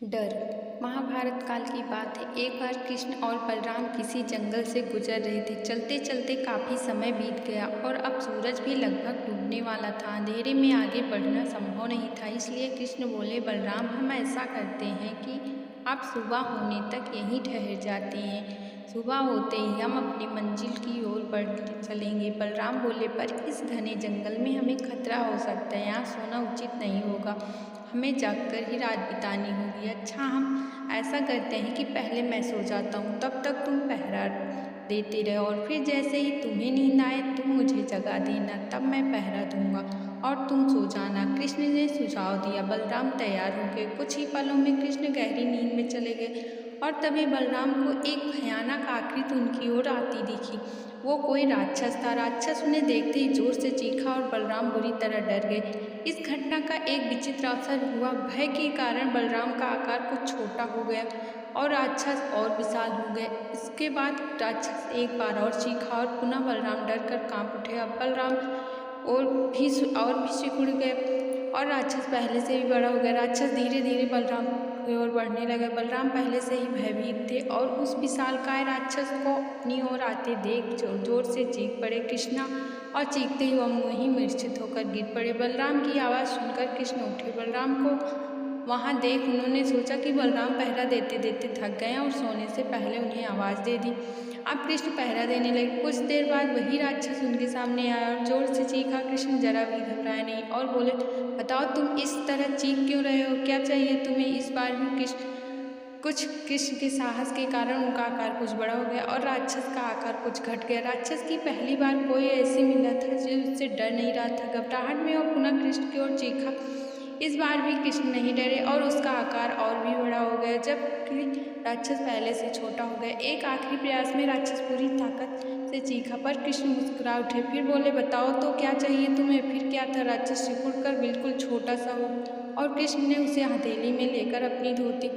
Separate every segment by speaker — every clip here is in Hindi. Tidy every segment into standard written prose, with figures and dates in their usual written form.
Speaker 1: डर। महाभारत काल की बात है। एक बार कृष्ण और बलराम किसी जंगल से गुजर रहे थे। चलते चलते काफी समय बीत गया और अब सूरज भी लगभग डूबने वाला था। अंधेरे में आगे बढ़ना संभव नहीं था, इसलिए कृष्ण बोले, बलराम, हम ऐसा करते हैं कि आप सुबह होने तक यहीं ठहर जाते हैं। सुबह होते ही हम अपनी मंजिल की ओर बढ़ चलेंगे। बलराम बोले, पर इस घने जंगल में हमें खतरा हो सकता है, यहाँ सोना उचित नहीं होगा, हमें जागकर ही रात बितानी होगी। अच्छा, हम ऐसा करते हैं कि पहले मैं सो जाता हूँ, तब तक तुम पहरा देते रहो और फिर जैसे ही तुम्हें नींद आए तुम मुझे जगा देना, तब मैं पहरा दूंगा और तुम सो जाना। कृष्ण ने सुझाव दिया। बलराम तैयार हो गए। कुछ ही पलों में कृष्ण गहरी नींद में चले गए और तभी बलराम को एक भयानक आकृति उनकी ओर आती दिखी। वो कोई राक्षस था। राक्षस उन्हें देखते ही जोर से चीखा और बलराम बुरी तरह डर गए। इस घटना का एक विचित्र अवसर हुआ। भय के कारण बलराम का आकार कुछ छोटा हो गया और राक्षस और विशाल हो गए। इसके बाद राक्षस एक बार और चीखा और पुनः बलराम डर कर कांप उठे। अब बलराम और भी सिकुड़ गए और राक्षस पहले से भी बड़ा हो गया। राक्षस धीरे धीरे बलराम की ओर बढ़ने लगे। बलराम पहले से ही भयभीत थे और उस विशालकाय राक्षस को अपनी ओर आते देख जोर जोर से चीख पड़े। कृष्णा और चीखते ही वह वहीं मूर्छित होकर गिर पड़े। बलराम की आवाज़ सुनकर कृष्ण उठे। बलराम को वहां देख उन्होंने सोचा कि बलराम पहरा देते देते थक गए और सोने से पहले उन्हें आवाज़ दे दी। अब कृष्ण पहरा देने लगे। कुछ देर बाद वही राक्षस उनके सामने आया और जोर से चीखा। कृष्ण जरा भी घबराए नहीं और बोले, बताओ तुम इस तरह चीख क्यों रहे हो, क्या चाहिए तुम्हें। इस बार भी कृष्ण के साहस के कारण उनका आकार कुछ बड़ा हो गया और राक्षस का आकार कुछ घट गया। राक्षस की पहली बार कोई ऐसे मिला था जो उससे डर नहीं रहा था। घबराहट में वो पुनः कृष्ण की ओर चीखा। इस बार भी कृष्ण नहीं डरे और उसका आकार और भी बड़ा हो गया, जबकि राक्षस पहले से छोटा हो गया। एक आखिरी प्रयास में राक्षस पूरी ताकत से चीखा, पर कृष्ण मुस्कुरा उठे। फिर बोले, बताओ तो क्या चाहिए तुम्हें। फिर क्या था। राक्षस सिकुड़कर बिल्कुल छोटा सा हो और कृष्ण ने उसे हथेली में लेकर अपनी धोती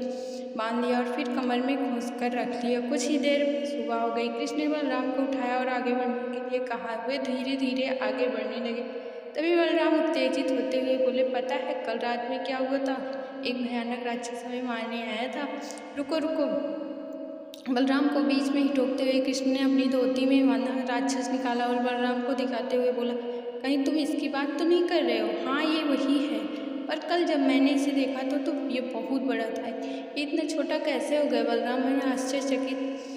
Speaker 1: बांध लिया और फिर कमर में खोस कर रख लिया। कुछ ही देर में सुबह हो गई। कृष्ण ने बलराम को उठाया और आगे बढ़ने के लिए कहा। वे धीरे धीरे आगे बढ़ने लगे। तभी बलराम उत्तेजित होते हुए बोले, पता है कल रात में क्या हुआ था। एक भयानक राक्षस हमें मारने आया था। रुको रुको। बलराम को बीच में ही टोकते हुए कृष्ण ने अपनी धोती में बांधा राक्षस निकाला और बलराम को दिखाते हुए बोला, कहीं तुम इसकी बात तो नहीं कर रहे हो। हाँ, ये वही है, पर कल जब मैंने इसे देखा तो ये बहुत बड़ा था। ये इतना छोटा कैसे हो गया। बलराम ने आश्चर्यचकित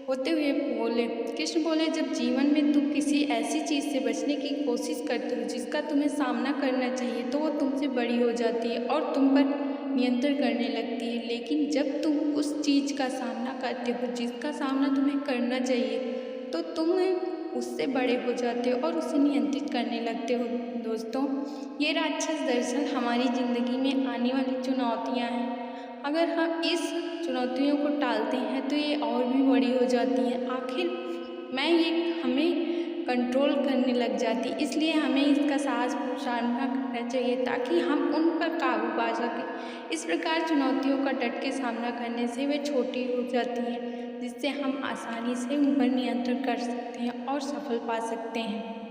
Speaker 1: होते हुए बोले। कृष्ण बोले, जब जीवन में तुम किसी ऐसी चीज़ से बचने की कोशिश करते हो जिसका तुम्हें सामना करना चाहिए, तो वो तुमसे बड़ी हो जाती है और तुम पर नियंत्रण करने लगती है। लेकिन जब तुम उस चीज़ का सामना करते हो जिसका सामना तुम्हें करना चाहिए, तो तुम उससे बड़े हो जाते हो और उसे नियंत्रित करने लगते हो। दोस्तों, ये राक्षस दरअसल हमारी ज़िंदगी में आने वाली चुनौतियाँ हैं। अगर हम इस चुनौतियों को टालते हैं तो ये और भी बड़ी हो जाती हैं। आखिर मैं ये हमें कंट्रोल करने लग जाती, इसलिए हमें इसका सामना करना चाहिए ताकि हम उन पर काबू पा सकें। इस प्रकार चुनौतियों का डट के सामना करने से वे छोटी हो जाती हैं, जिससे हम आसानी से उन पर नियंत्रण कर सकते हैं और सफल पा सकते हैं।